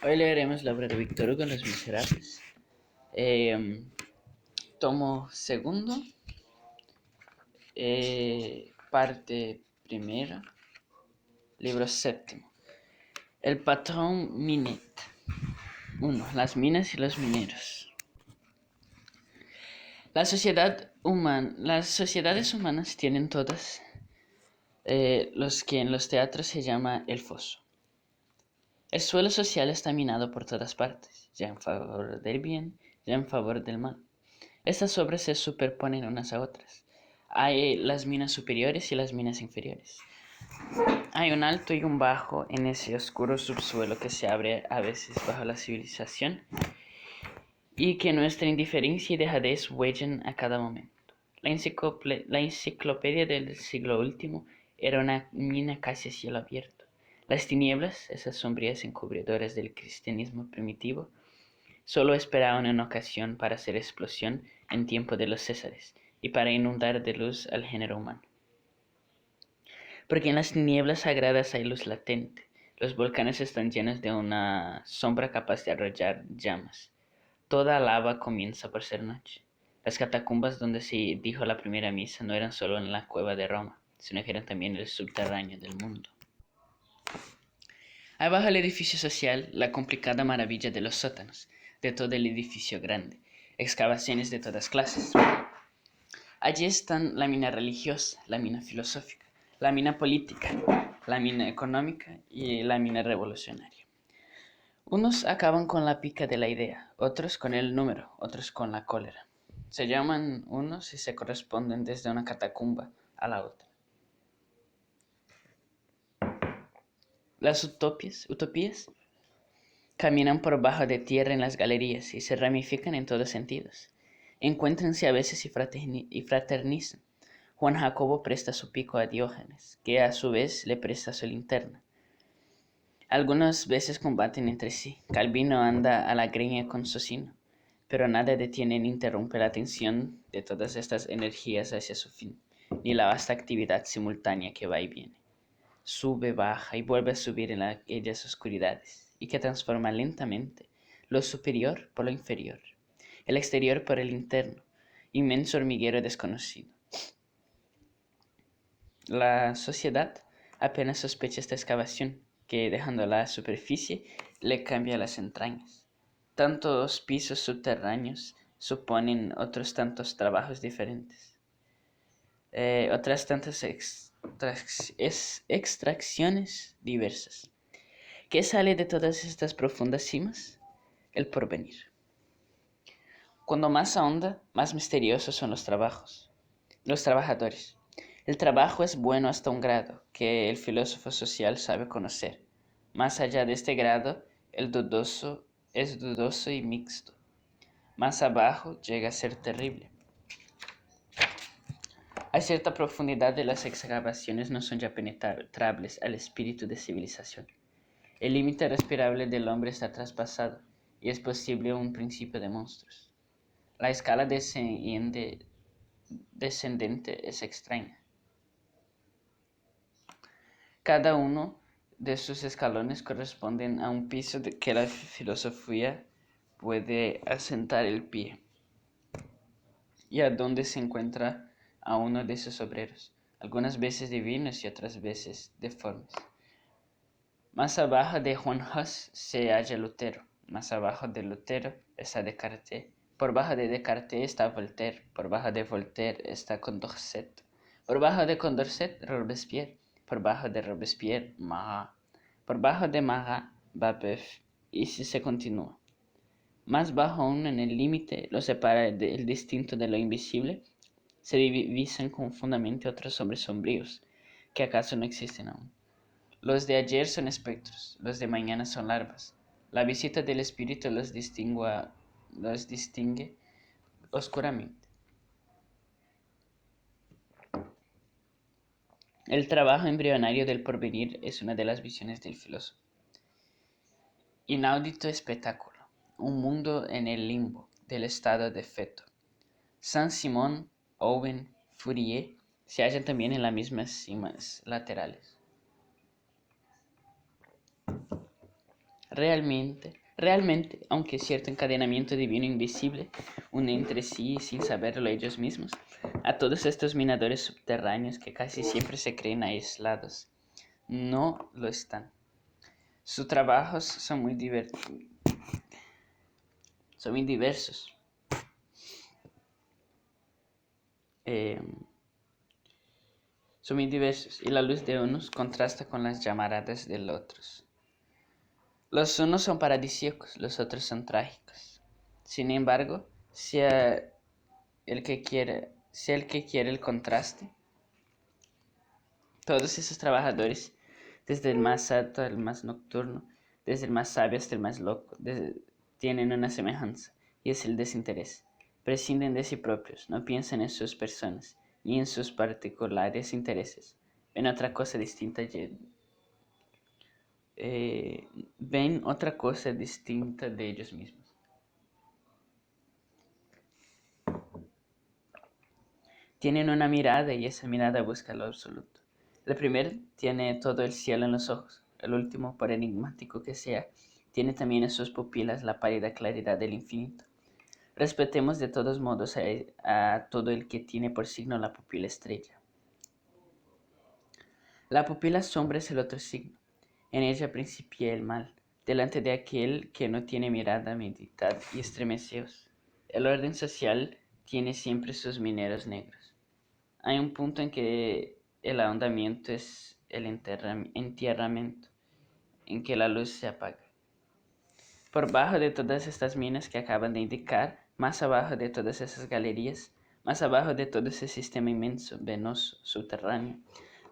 Hoy leeremos la obra de Víctor Hugo, Los Miserables. Eh, Tomo segundo, parte primera, libro séptimo. El patrón Minet. 1. Las minas y los mineros. Las sociedades humanas tienen todas los que en los teatros se llama el foso. El suelo social está minado por todas partes, ya en favor del bien, ya en favor del mal. Estas obras se superponen unas a otras. Hay las minas superiores y las minas inferiores. Hay un alto y un bajo en ese oscuro subsuelo que se abre a veces bajo la civilización y que nuestra indiferencia y dejadez huellan a cada momento. La enciclopedia del siglo último era una mina casi a cielo abierto. Las tinieblas, esas sombrías encubridoras del cristianismo primitivo, solo esperaban una ocasión para hacer explosión en tiempo de los Césares y para inundar de luz al género humano. Porque en las nieblas sagradas hay luz latente. Los volcanes están llenos de una sombra capaz de arrollar llamas. Toda lava comienza por ser noche. Las catacumbas donde se dijo la primera misa no eran solo en la cueva de Roma, sino que eran también el subterráneo del mundo. Abajo el edificio social, la complicada maravilla de los sótanos, de todo el edificio grande, excavaciones de todas clases. Allí están la mina religiosa, la mina filosófica, la mina política, la mina económica y la mina revolucionaria. Unos acaban con la pica de la idea, otros con el número, otros con la cólera. Se llaman unos y se corresponden desde una catacumba a la otra. Las utopías, caminan por bajo de tierra en las galerías y se ramifican en todos sentidos. Encuéntranse a veces y fraternizan. Juan Jacobo presta su pico a Diógenes, que a su vez le presta su linterna. Algunas veces combaten entre sí. Calvino anda a la greña con Socino, pero nada detiene ni interrumpe la atención de todas estas energías hacia su fin, ni la vasta actividad simultánea que va y viene. Sube, baja y vuelve a subir en aquellas oscuridades, y que transforma lentamente lo superior por lo inferior, el exterior por el interno, inmenso hormiguero desconocido. La sociedad apenas sospecha esta excavación, que dejando la superficie le cambia las entrañas. Tantos pisos subterráneos suponen otros tantos trabajos diferentes, otras tantas extracciones diversas. ¿Qué sale de todas estas profundas cimas? El porvenir. Cuando más ahonda, más misteriosos son los trabajadores. El trabajo es bueno hasta un grado que el filósofo social sabe conocer. Más allá de este grado, el dudoso es dudoso y mixto. Más abajo llega a ser terrible. A cierta profundidad de las excavaciones no son ya penetrables al espíritu de civilización. El límite respirable del hombre está traspasado y es posible un principio de monstruos. La escala descendente es extraña. Cada uno de sus escalones corresponden a un piso que la filosofía puede asentar el pie y a donde se encuentra a uno de sus obreros, algunas veces divinos y otras veces deformes. Más abajo de Juan Hus se halla Lutero, más abajo de Lutero está Descartes, por bajo de Descartes está Voltaire, por bajo de Voltaire está Condorcet, por bajo de Condorcet Robespierre, por bajo de Robespierre Marat, por bajo de Marat Babeuf, y si se continúa. Más bajo aún en el límite lo separa el distinto de lo invisible, se divisan confundamente otros hombres sombríos, que acaso no existen aún. Los de ayer son espectros, los de mañana son larvas. La visita del espíritu los distingue oscuramente. El trabajo embrionario del porvenir es una de las visiones del filósofo. Inaudito espectáculo, un mundo en el limbo del estado de feto. Saint-Simon, Owen, Fourier se hallan también en las mismas cimas laterales. realmente, aunque cierto encadenamiento divino invisible une entre sí sin saberlo ellos mismos, a todos estos minadores subterráneos que casi siempre se creen aislados, no lo están. Sus trabajos son muy diversos. Eh, Son muy diversos y la luz de unos contrasta con las llamaradas de los otros. Los unos son paradisíacos, los otros son trágicos. Sin embargo, sea el que quiere el contraste, todos esos trabajadores, desde el más alto al más nocturno, desde el más sabio hasta el más loco, tienen una semejanza, y es el desinterés. Prescinden de sí propios, no piensan en sus personas, ni en sus particulares intereses. Ven otra cosa distinta, ven otra cosa distinta de ellos mismos. Tienen una mirada y esa mirada busca lo absoluto. El primero tiene todo el cielo en los ojos. El último, por enigmático que sea, tiene también en sus pupilas la pálida claridad del infinito. Respetemos de todos modos a todo el que tiene por signo la pupila estrella. La pupila sombra es el otro signo. En ella principia el mal. Delante de aquel que no tiene mirada, meditad y estremeceos. El orden social tiene siempre sus mineros negros. Hay un punto en que el ahondamiento es el entierramiento, en que la luz se apaga. Por bajo de todas estas minas que acaban de indicar, más abajo de todas esas galerías, más abajo de todo ese sistema inmenso, venoso, subterráneo,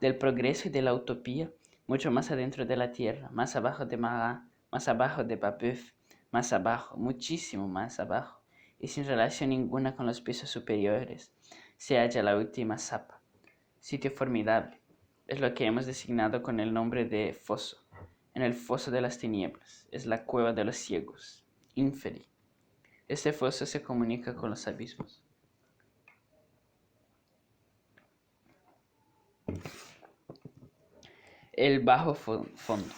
del progreso y de la utopía, mucho más adentro de la tierra, más abajo de Marat, más abajo de Babeuf, más abajo, muchísimo más abajo, y sin relación ninguna con los pisos superiores, se halla la última zapa. Sitio formidable, es lo que hemos designado con el nombre de foso. En el foso de las tinieblas, es la cueva de los ciegos, Inferi. Este foso se comunica con los abismos. El bajo fondo.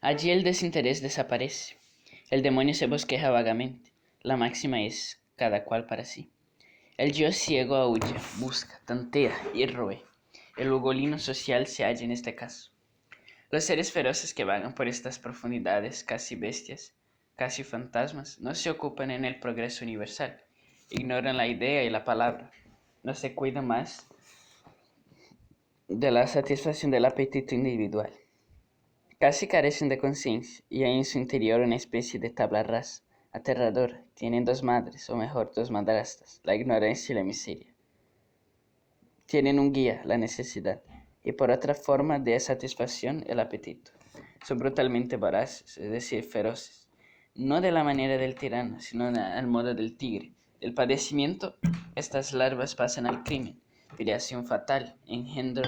Allí el desinterés desaparece. El demonio se bosqueja vagamente. La máxima es cada cual para sí. El yo ciego aúlla, busca, tantea y roe. El ugolino social se halla en este caso. Los seres feroces que vagan por estas profundidades, casi bestias, casi fantasmas, no se ocupan en el progreso universal, ignoran la idea y la palabra, no se cuidan más de la satisfacción del apetito individual. Casi carecen de conciencia y hay en su interior una especie de tabla rasa, aterradora. Tienen dos madres, o mejor, dos madrastas, la ignorancia y la miseria. Tienen un guía, la necesidad, y por otra forma de satisfacción, el apetito. Son brutalmente voraces, es decir, feroces, no de la manera del tirano, sino al modo del tigre. Del padecimiento, estas larvas pasan al crimen, filiación fatal, engendro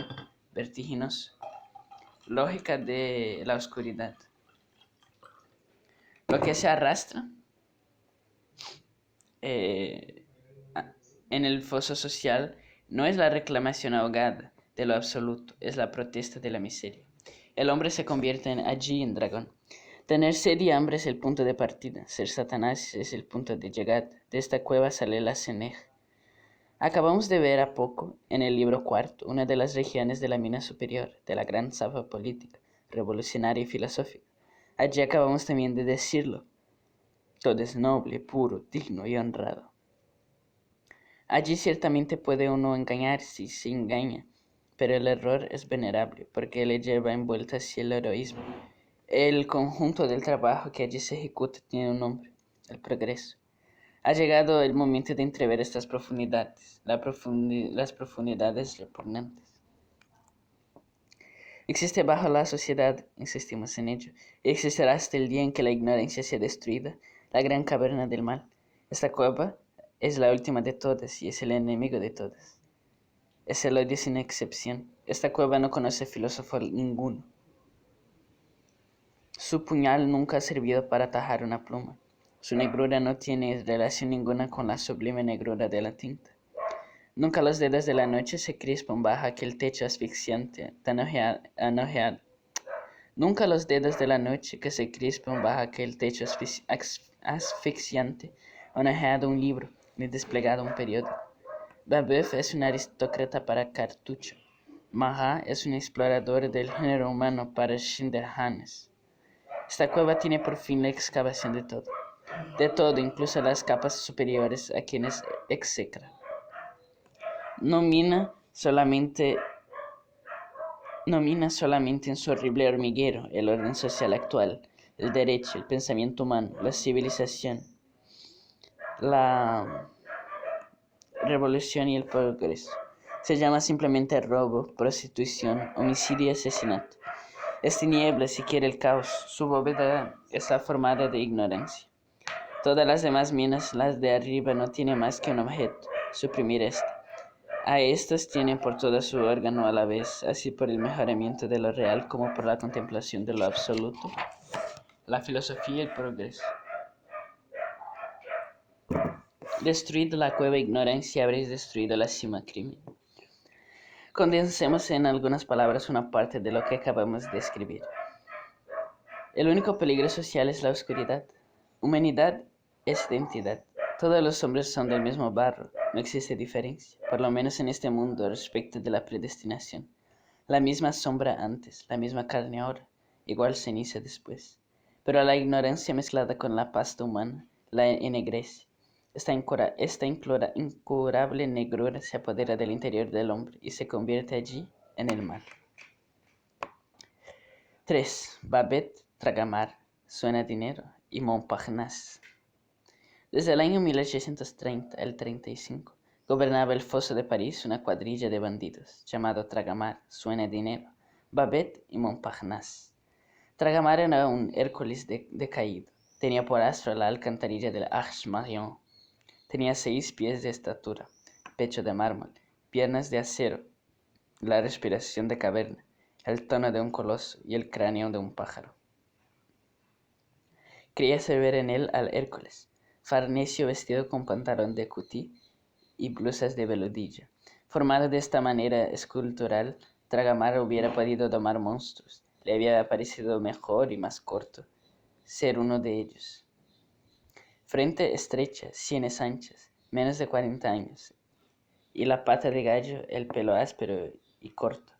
vertiginoso, lógica de la oscuridad. Lo que se arrastra en el foso social no es la reclamación ahogada de lo absoluto, es la protesta de la miseria. El hombre se convierte allí en dragón. Tener sed y hambre es el punto de partida, ser Satanás es el punto de llegada. De esta cueva sale la ceneja. Acabamos de ver a poco, en el libro cuarto, una de las regiones de la mina superior, de la gran zapa política, revolucionaria y filosófica. Allí acabamos también de decirlo. Todo es noble, puro, digno y honrado. Allí ciertamente puede uno engañar si se engaña, pero el error es venerable porque le lleva envuelta hacia el heroísmo. El conjunto del trabajo que allí se ejecuta tiene un nombre, el progreso. Ha llegado el momento de entrever estas profundidades, las profundidades repugnantes. Existe bajo la sociedad, insistimos en ello, y existirá hasta el día en que la ignorancia sea destruida, la gran caverna del mal. Esta cueva es la última de todas y es el enemigo de todas. Es el odio sin excepción. Esta cueva no conoce filósofo ninguno. Su puñal nunca ha servido para atajar una pluma. Su negrura no tiene relación ninguna con la sublime negrura de la tinta. Nunca los dedos de la noche se crispan bajo aquel techo asfixiante, Nunca los dedos de la noche que se crispan bajo aquel techo asfixiante han hojeado un libro ni desplegado un periódico. Babeuf es un aristócrata para Cartucho. Marat es un explorador del género humano para Schinderhannes. Esta cueva tiene por fin la excavación de todo, incluso las capas superiores a quienes execra. No mina solamente en su horrible hormiguero el orden social actual, el derecho, el pensamiento humano, la civilización, la revolución y el progreso. Se llama simplemente robo, prostitución, homicidio y asesinato. Es tiniebla si quiere el caos. Su bóveda está formada de ignorancia. Todas las demás minas, las de arriba, no tienen más que un objeto, suprimir este. A estos tienen por todo su órgano a la vez, así por el mejoramiento de lo real como por la contemplación de lo absoluto, la filosofía y el progreso. Destruido la cueva ignorancia, habréis destruido la cima crimen. Condensemos en algunas palabras una parte de lo que acabamos de escribir. El único peligro social es la oscuridad. Humanidad es identidad. Todos los hombres son del mismo barro, no existe diferencia, por lo menos en este mundo respecto de la predestinación. La misma sombra antes, la misma carne ahora, igual ceniza después. Pero la ignorancia mezclada con la pasta humana la ennegrece. Esta incurable negrura se apodera del interior del hombre y se convierte allí en el mal. 3. Babet, Tragamar, Suena Dinero y Montparnasse. Desde el año 1830 al 35, gobernaba el foso de París una cuadrilla de bandidos, llamado Tragamar, Suena Dinero, Babet y Montparnasse. Tragamar era un Hércules decaído. Tenía por astro la alcantarilla del Arche Marion. Tenía 6 pies de estatura, pecho de mármol, piernas de acero, la respiración de caverna, el tono de un coloso y el cráneo de un pájaro. Creíase ver en él al Hércules, Farnesio vestido con pantalón de cutí y blusas de veludillo. Formado de esta manera escultural, Tragamar hubiera podido domar monstruos. Le había parecido mejor y más corto ser uno de ellos. Frente estrecha, sienes anchas, menos de 40 años, y la pata de gallo, el pelo áspero y corto,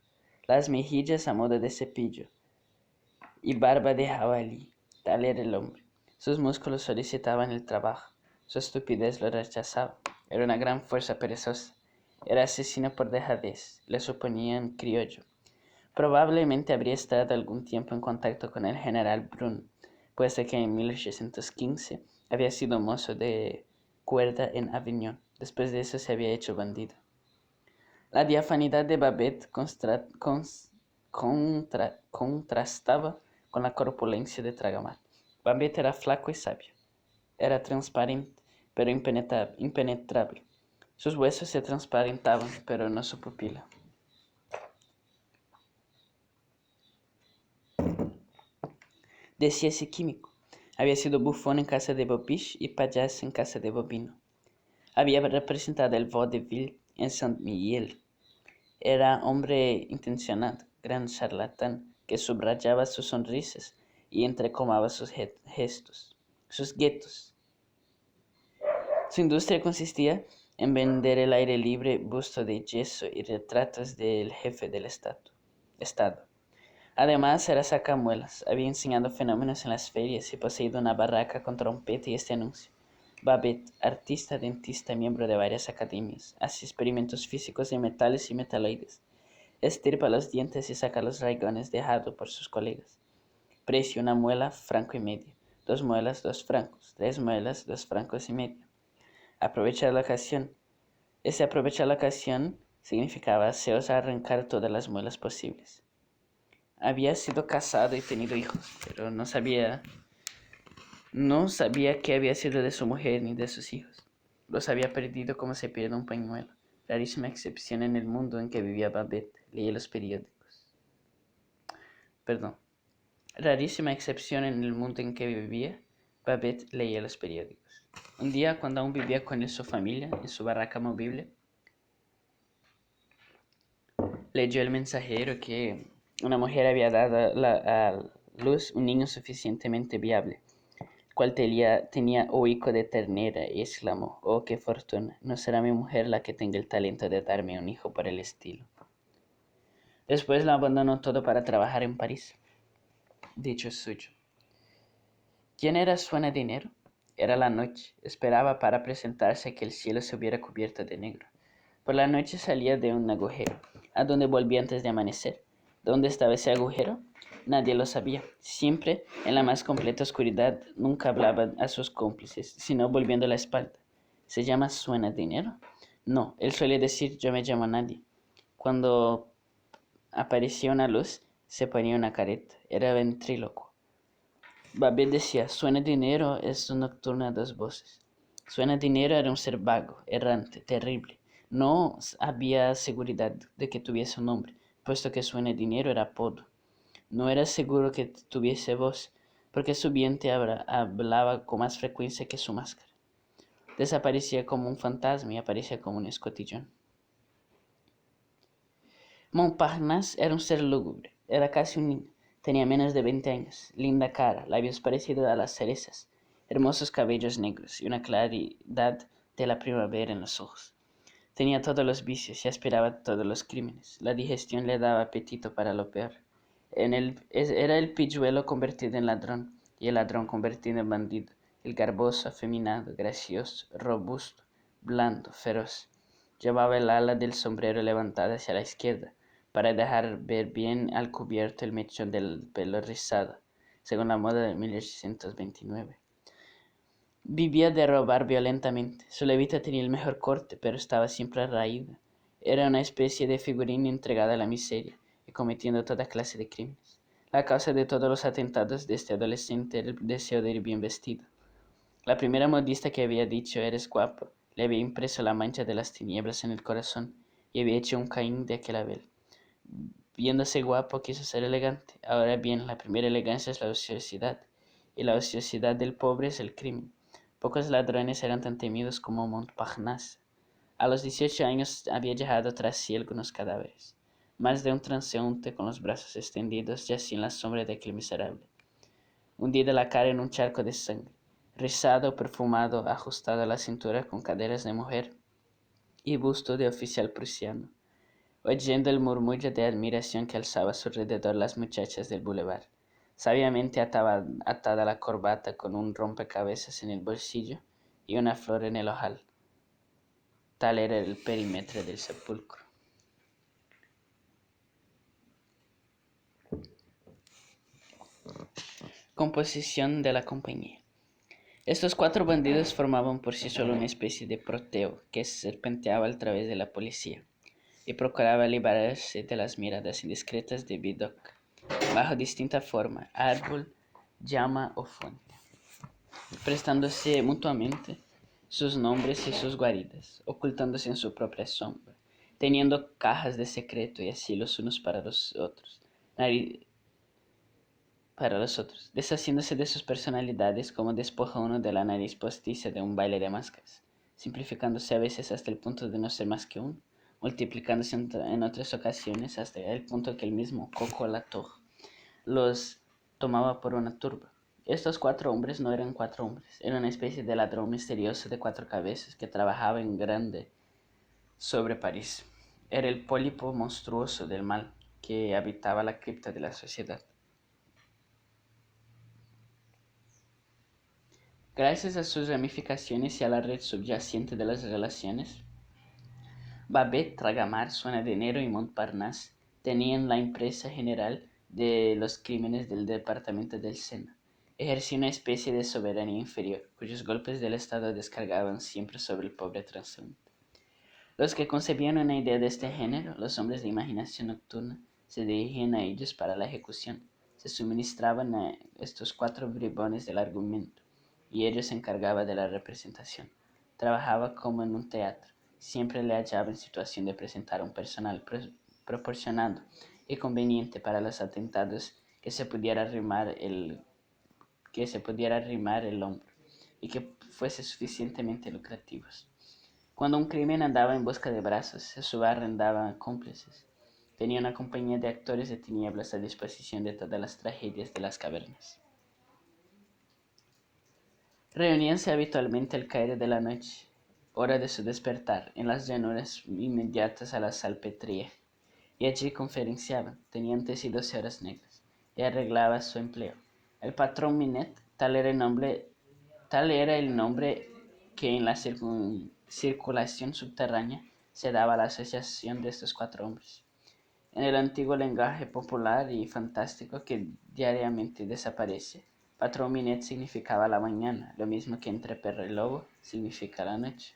las mejillas a modo de cepillo, y barba de jabalí. Tal era el hombre. Sus músculos solicitaban el trabajo, su estupidez lo rechazaba. Era una gran fuerza perezosa. Era asesino por dejadez, le suponían criollo. Probablemente habría estado algún tiempo en contacto con el general Brun, puesto que en 1815 había sido mozo de cuerda en Avignon. Después de eso se había hecho bandido. La diafanidad de Babet contrastaba con la corpulencia de Tragamar. Babet era flaco y sabio. Era transparente, pero impenetrable. Sus huesos se transparentaban, pero no su pupila. Decíase químico. Había sido bufón en casa de Bobiche y payaso en casa de Bobino. Había representado el vaudeville en Saint-Mihiel. Era hombre intencionado, gran charlatán, que subrayaba sus sonrisas y entrecomaba sus gestos, sus guetos. Su industria consistía en vender el aire libre busto de yeso y retratos del jefe del Estado. Además, era sacamuelas, había enseñado fenómenos en las ferias y poseído una barraca con trompeta y este anuncio. Babet, artista, dentista, miembro de varias academias, hace experimentos físicos de metales y metaloides. Estirpa los dientes y saca los raigones dejados por sus colegas. Precio: una muela, franco y medio. 2 muelas, 2 francos. 3 muelas, 2 francos y medio. Aprovechar la ocasión. Aprovechar la ocasión significaba haceros arrancar todas las muelas posibles. Había sido casado y tenido hijos, pero no sabía qué había sido de su mujer ni de sus hijos. Los había perdido como se pierde un pañuelo. Rarísima excepción en el mundo en que vivía Babet. Leía los periódicos. Rarísima excepción en el mundo en que vivía, Babet leía los periódicos. Un día, cuando aún vivía con su familia en su barraca movible, leyó El Mensajero que Una mujer había dado a luz un niño suficientemente viable, cual tenía oído de ternera, y exclamó: «Oh, qué fortuna, no será mi mujer la que tenga el talento de darme un hijo por el estilo». Después lo abandonó todo para trabajar en París. Dicho es suyo. ¿Quién era Suena Dinero? Era la noche. Esperaba para presentarse que el cielo se hubiera cubierto de negro. Por la noche salía de un agujero, a donde volvía antes de amanecer. ¿Dónde estaba ese agujero? Nadie lo sabía. Siempre, en la más completa oscuridad, nunca hablaba a sus cómplices, sino volviendo la espalda. ¿Se llama Suena Dinero? No, él suele decir: «Yo me llamo Nadie». Cuando aparecía una luz, se ponía una careta. Era ventrílocuo. Babet decía: «Suena Dinero es un nocturno a dos voces». Suena Dinero era un ser vago, errante, terrible. No había seguridad de que tuviese un nombre, puesto que Suena Dinero era apodo. No era seguro que tuviese voz, porque su vientre hablaba con más frecuencia que su máscara. Desaparecía como un fantasma y aparecía como un escotillón. Montparnasse era un ser lúgubre. Era casi un niño. Tenía menos de 20 años, linda cara, labios parecidos a las cerezas, hermosos cabellos negros y una claridad de la primavera en los ojos. Tenía todos los vicios y aspiraba todos los crímenes. La digestión le daba apetito para lo peor. Era el pilluelo convertido en ladrón y el ladrón convertido en bandido. El garboso, afeminado, gracioso, robusto, blando, feroz. Llevaba el ala del sombrero levantada hacia la izquierda, para dejar ver bien al cubierto el mechón del pelo rizado, según la moda de 1829. Vivía de robar violentamente. Su levita tenía el mejor corte, pero estaba siempre raída. Era una especie de figurín entregada a la miseria y cometiendo toda clase de crímenes. La causa de todos los atentados de este adolescente era el deseo de ir bien vestido. La primera modista que había dicho: «Eres guapo», le había impreso la mancha de las tinieblas en el corazón y había hecho un Caín de aquel Abel. Viéndose guapo, quiso ser elegante. Ahora bien, la primera elegancia es la ociosidad, y la ociosidad del pobre es el crimen. Pocos ladrones eran tan temidos como Montparnasse. A los 18 años había dejado tras sí algunos cadáveres. Más de un transeúnte con los brazos extendidos yacía en la sombra de aquel miserable, hundida la cara en un charco de sangre, rizado, perfumado, ajustado a la cintura con caderas de mujer y busto de oficial prusiano, oyendo el murmullo de admiración que alzaba a su alrededor las muchachas del boulevard. Sabiamente atada la corbata con un rompecabezas en el bolsillo y una flor en el ojal. Tal era el perímetro del sepulcro. Composición de la compañía. Estos 4 bandidos formaban por sí solo una especie de proteo que serpenteaba a través de la policía y procuraba librarse de las miradas indiscretas de Vidocq, bajo distinta forma, árbol, llama o fuente, prestándose mutuamente sus nombres y sus guaridas, ocultándose en su propia sombra, teniendo cajas de secreto y así los unos para los otros, deshaciéndose de sus personalidades como despoja uno de la nariz postiza de un baile de máscaras, simplificándose a veces hasta el punto de no ser más que uno, multiplicándose en otras ocasiones hasta el punto que el mismo Coco Latour los tomaba por una turba. Estos 4 hombres no eran 4 hombres, era una especie de ladrón misterioso de 4 cabezas que trabajaba en grande sobre París. Era el pólipo monstruoso del mal que habitaba la cripta de la sociedad. Gracias a sus ramificaciones y a la red subyacente de las relaciones, Babet, Tragamar, Suena Dinero y Montparnasse tenían la empresa general de los crímenes del departamento del Sena. Ejercía una especie de soberanía inferior, cuyos golpes del Estado descargaban siempre sobre el pobre transeúnte. Los que concebían una idea de este género, los hombres de imaginación nocturna, se dirigían a ellos para la ejecución. Se suministraban a estos 4 bribones del argumento, y ellos se encargaban de la representación. Trabajaba como en un teatro. Siempre le hallaba en situación de presentar un personal proporcionado y conveniente para los atentados que se pudiera arrimar el hombro y que fuese suficientemente lucrativos. Cuando un crimen andaba en busca de brazos, se subarrendaba cómplices. Tenía una compañía de actores de tinieblas a disposición de todas las tragedias de las cavernas. Reuníanse habitualmente al caer de la noche, hora de su despertar, en las llanuras inmediatas a la Salpêtrière, y allí conferenciaban. Tenían té y 12 horas negras, y arreglaba su empleo. El patrón Minette, tal era el nombre que en la circulación subterránea se daba a la asociación de estos 4 hombres. En el antiguo lenguaje popular y fantástico que diariamente desaparece, patrón Minette significaba la mañana, lo mismo que entre perro y lobo significa la noche.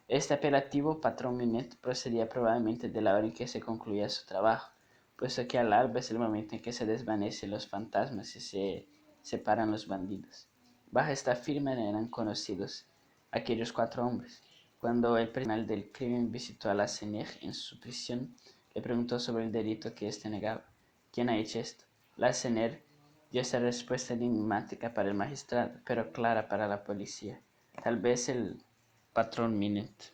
Este apelativo, patrón Minette, procedía probablemente de la hora en que se concluía su trabajo, puesto que al alba es el momento en que se desvanecen los fantasmas y se separan los bandidos. Bajo esta firma eran conocidos aquellos 4 hombres. Cuando el personal del crimen visitó a Lacenaire en su prisión, le preguntó sobre el delito que éste negaba. ¿Quién ha hecho esto? Lacenaire dio esa respuesta enigmática para el magistrado, pero clara para la policía. Tal vez el patrón Minette.